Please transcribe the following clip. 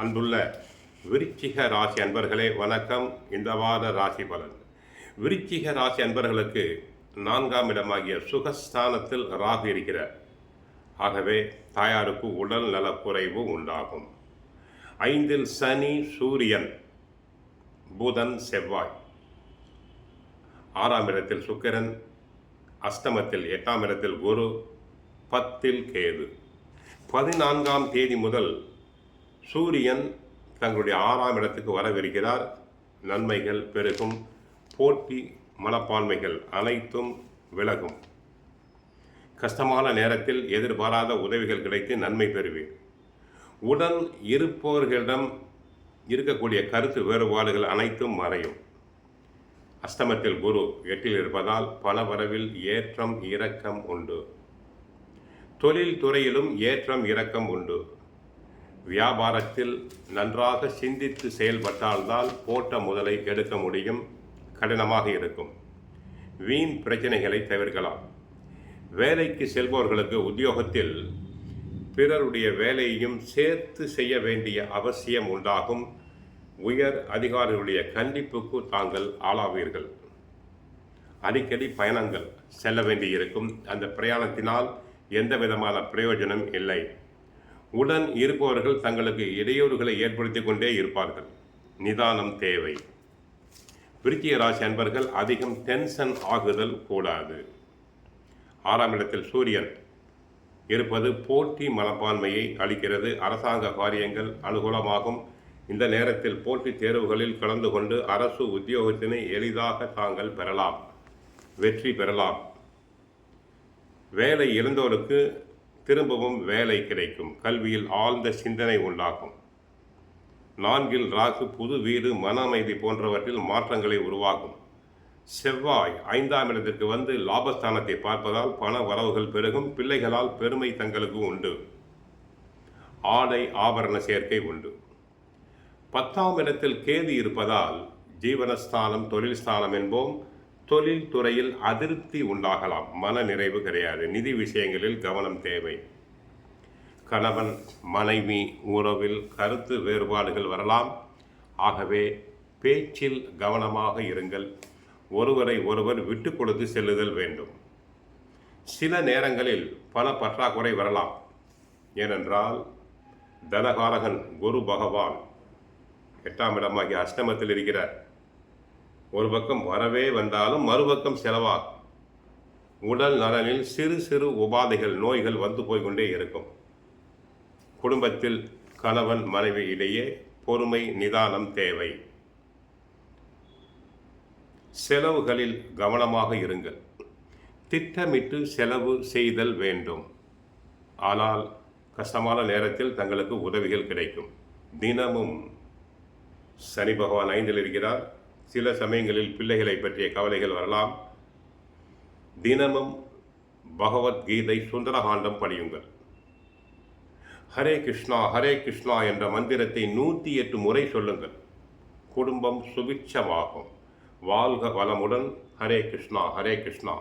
அன்புள்ள விருச்சிக ராசி அன்பர்களே வணக்கம். இந்த வார ராசி பலன். விருச்சிக ராசி அன்பர்களுக்கு 4ஆம் இடமாகிய சுகஸ்தானத்தில் ராகு இருக்கிறார். ஆகவே தாயாருக்கு உடல் நலக்குறைவு உண்டாகும். 5இல் சனி, சூரியன், புதன், செவ்வாய். 6ஆம் இடத்தில் சுக்கிரன், அஷ்டமத்தில் 8ஆம் இடத்தில் குரு, 10இல் கேது. 14ஆம் தேதி முதல் சூரியன் தங்களுடைய 6ஆம் இடத்துக்கு வரவிருக்கிறார். நன்மைகள் பெருகும். போட்டி மனப்பான்மைகள் அனைத்தும் விலகும். கஷ்டமான நேரத்தில் எதிர்பாராத உதவிகள் கிடைத்து நன்மை பெறுவீர். உடன் இருப்பவர்களிடம் இருக்கக்கூடிய கருத்து வேறுபாடுகள் அனைத்தும் மறையும். அஷ்டமத்தில் குரு 8இல் இருப்பதால் பண வரவில் ஏற்றம் இறக்கம் உண்டு. தொழில் துறையிலும் ஏற்றம் இறக்கம் உண்டு. வியாபாரத்தில் நன்றாக சிந்தித்து செயல்பட்டால்தான் போட்ட முதலை எடுக்க முடியும். கடினமாக இருக்கும். வீண் பிரச்சனைகளை தவிர்க்கலாம். வேலைக்கு செல்பவர்களுக்கு உத்தியோகத்தில் பிறருடைய வேலையையும் சேர்த்து செய்ய வேண்டிய அவசியம் உண்டாகும். உயர் அதிகாரிகளுடைய கண்டிப்புக்கு தாங்கள் ஆளாவீர்கள். அடிக்கடி பயணங்கள் செல்ல வேண்டியிருக்கும். அந்த பிரயாணத்தினால் எந்த விதமான பிரயோஜனம் இல்லை. உடன் இருப்பவர்கள் தங்களுக்கு இடையூறுகளை ஏற்படுத்தி கொண்டே இருப்பார்கள். நிதானம் தேவை. விருச்சிக ராசி அன்பர்கள் அதிகம் டென்ஷன் ஆகுதல் கூடாது. 6ஆம் இடத்தில் சூரியன் இருப்பது போட்டி மனப்பான்மையை அளிக்கிறது. அரசாங்க காரியங்கள் அனுகூலமாகும். இந்த நேரத்தில் போட்டித் தேர்வுகளில் கலந்து கொண்டு அரசு உத்தியோகத்தினை எளிதாக தாங்கள் பெறலாம், வெற்றி பெறலாம். வேலை இழந்தோருக்கு திரும்பவும் வேலை கிடைக்கும். கல்வியில் ஆழ்ந்த சிந்தனை உண்டாகும். 4இல் ராகு புது வீடு, மன அமைதி போன்றவற்றில் மாற்றங்களை உருவாகும். செவ்வாய் 5ஆம் இடத்திற்கு வந்து லாபஸ்தானத்தை பார்ப்பதால் பண வரவுகள் பெருகும். பிள்ளைகளால் பெருமை தங்களுக்கு உண்டு. ஆடை ஆபரண சேர்க்கை உண்டு. 10ஆம் இடத்தில் கேது இருப்பதால் ஜீவனஸ்தானம், தொழில் ஸ்தானம் என்போம். தொழில் துறையில் அதிருப்தி உண்டாகலாம். மன நிறைவு கிடையாது. நிதி விஷயங்களில் கவனம் தேவை. கணவன் மனைவி உறவில் கருத்து வேறுபாடுகள் வரலாம். ஆகவே பேச்சில் கவனமாக இருங்கள். ஒருவரை ஒருவர் விட்டு கொடுத்து செல்லுதல் வேண்டும். சில நேரங்களில் பண பற்றாக்குறை வரலாம். ஏனென்றால் தனகாரகன் குரு பகவான் 8ஆம் இடமாகிய அஷ்டமத்தில் இருக்கிறார். ஒரு பக்கம் வரவே வந்தாலும் மறுபக்கம் செலவாகும். உடல் நலனில் சிறு சிறு உபாதைகள், நோய்கள் வந்து போய்கொண்டே இருக்கும். குடும்பத்தில் கணவன் மனைவி இடையே பொறுமை, நிதானம் தேவை. செலவுகளில் கவனமாக இருங்கள். திட்டமிட்டு செலவு செய்தல் வேண்டும். ஆனால் கஷ்டமான நேரத்தில் தங்களுக்கு உதவிகள் கிடைக்கும். தினமும் சனி பகவான் 5இல் இருக்கிறார். சில சமயங்களில் பிள்ளைகளை பற்றிய கவலைகள் வரலாம். தினமும் பகவத்கீதை, சுந்தரகாண்டம் படியுங்கள். ஹரே கிருஷ்ணா ஹரே கிருஷ்ணா என்ற மந்திரத்தை 108 முறை சொல்லுங்கள். குடும்பம் சுபிட்சமாகும். வாழ்க வளமுடன். ஹரே கிருஷ்ணா ஹரே கிருஷ்ணா.